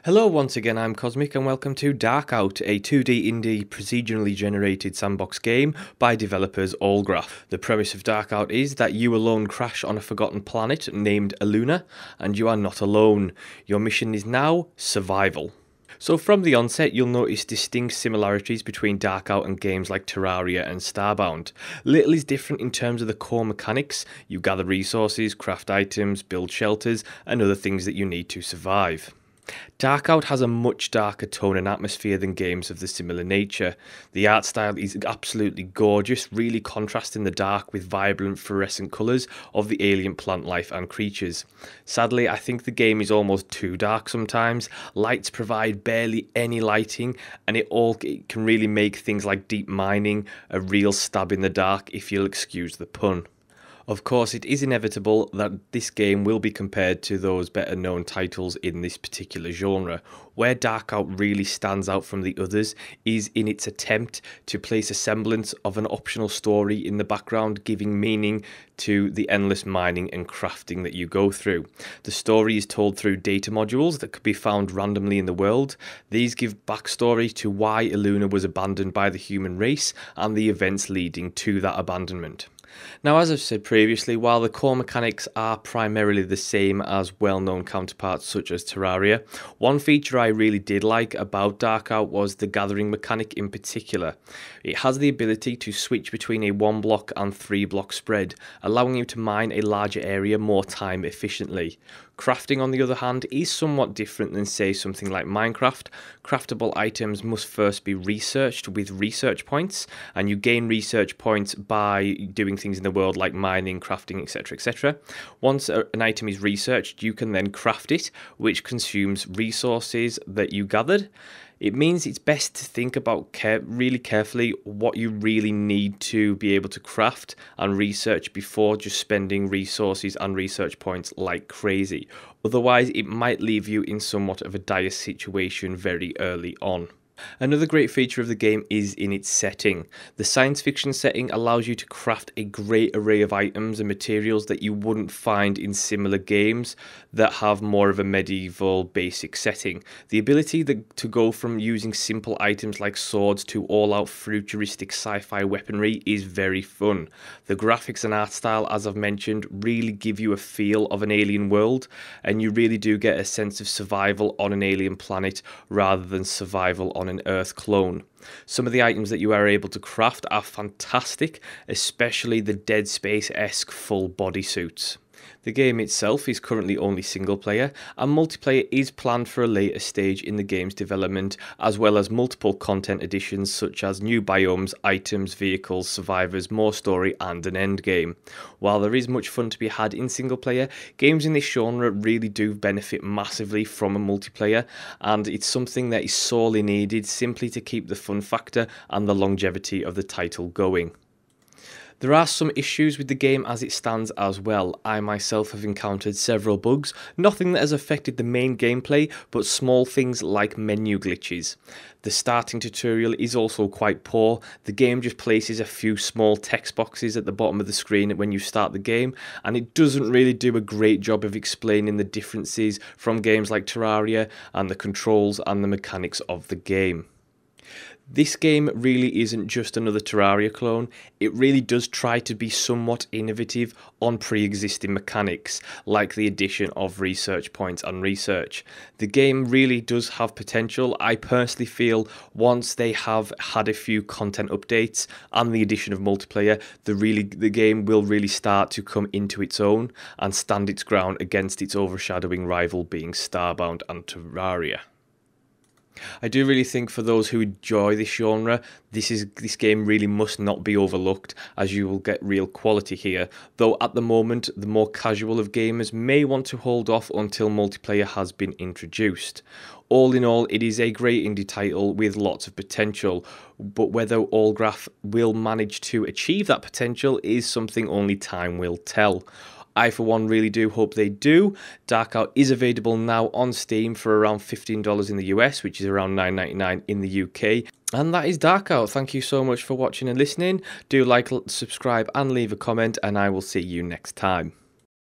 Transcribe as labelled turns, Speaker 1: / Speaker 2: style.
Speaker 1: Hello once again, I'm Cosmic and welcome to Darkout, a 2D indie procedurally generated sandbox game by developers Allgraph. The premise of Darkout is that you alone crash on a forgotten planet named Aluna, and you are not alone. Your mission is now survival. So from the onset, you'll notice distinct similarities between Darkout and games like Terraria and Starbound. Little is different in terms of the core mechanics. You gather resources, craft items, build shelters, and other things that you need to survive. Darkout has a much darker tone and atmosphere than games of the similar nature. The art style is absolutely gorgeous, really contrasting the dark with vibrant fluorescent colours of the alien plant life and creatures. Sadly, I think the game is almost too dark sometimes. Lights provide barely any lighting, and it can really make things like deep mining a real stab in the dark, if you'll excuse the pun. Of course, it is inevitable that this game will be compared to those better known titles in this particular genre. Where Darkout really stands out from the others is in its attempt to place a semblance of an optional story in the background, giving meaning to the endless mining and crafting that you go through. The story is told through data modules that could be found randomly in the world. These give backstory to why Aluna was abandoned by the human race and the events leading to that abandonment. Now, as I've said previously, while the core mechanics are primarily the same as well-known counterparts such as Terraria, one feature I really did like about Darkout was the gathering mechanic in particular. It has the ability to switch between a 1-block and 3-block spread, allowing you to mine a larger area more time efficiently. Crafting, on the other hand, is somewhat different than, say, something like Minecraft. Craftable items must first be researched with research points, and you gain research points by doing things in the world like mining, crafting, etc, etc. Once an item is researched, you can then craft it, which consumes resources that you gathered. It means it's best to think about really carefully what you really need to be able to craft and research before just spending resources and research points like crazy. Otherwise, it might leave you in somewhat of a dire situation very early on. Another great feature of the game is in its setting. The science fiction setting allows you to craft a great array of items and materials that you wouldn't find in similar games that have more of a medieval basic setting. The ability to go from using simple items like swords to all-out futuristic sci-fi weaponry is very fun. The graphics and art style, as I've mentioned, really give you a feel of an alien world, and you really do get a sense of survival on an alien planet rather than survival on an Earth clone. Some of the items that you are able to craft are fantastic, especially the Dead Space-esque full bodysuits. The game itself is currently only single player, and multiplayer is planned for a later stage in the game's development, as well as multiple content additions such as new biomes, items, vehicles, survivors, more story and an endgame. While there is much fun to be had in single player, games in this genre really do benefit massively from a multiplayer, and it's something that is sorely needed simply to keep the fun factor and the longevity of the title going. There are some issues with the game as it stands as well. I myself have encountered several bugs, nothing that has affected the main gameplay, but small things like menu glitches. The starting tutorial is also quite poor. The game just places a few small text boxes at the bottom of the screen when you start the game, and it doesn't really do a great job of explaining the differences from games like Terraria and the controls and the mechanics of the game. This game really isn't just another Terraria clone. It really does try to be somewhat innovative on pre-existing mechanics, like the addition of research points and research. The game really does have potential. I personally feel once they have had a few content updates and the addition of multiplayer, the game will really start to come into its own and stand its ground against its overshadowing rival being Starbound and Terraria. I do really think for those who enjoy this genre, this game really must not be overlooked, as you will get real quality here, though at the moment the more casual of gamers may want to hold off until multiplayer has been introduced. All in all, it is a great indie title with lots of potential, but whether Allgraph will manage to achieve that potential is something only time will tell. I, for one, really do hope they do. Darkout is available now on Steam for around $15 in the US, which is around $9.99 in the UK. And that is Darkout. Thank you so much for watching and listening. Do like, subscribe, and leave a comment, and I will see you next time.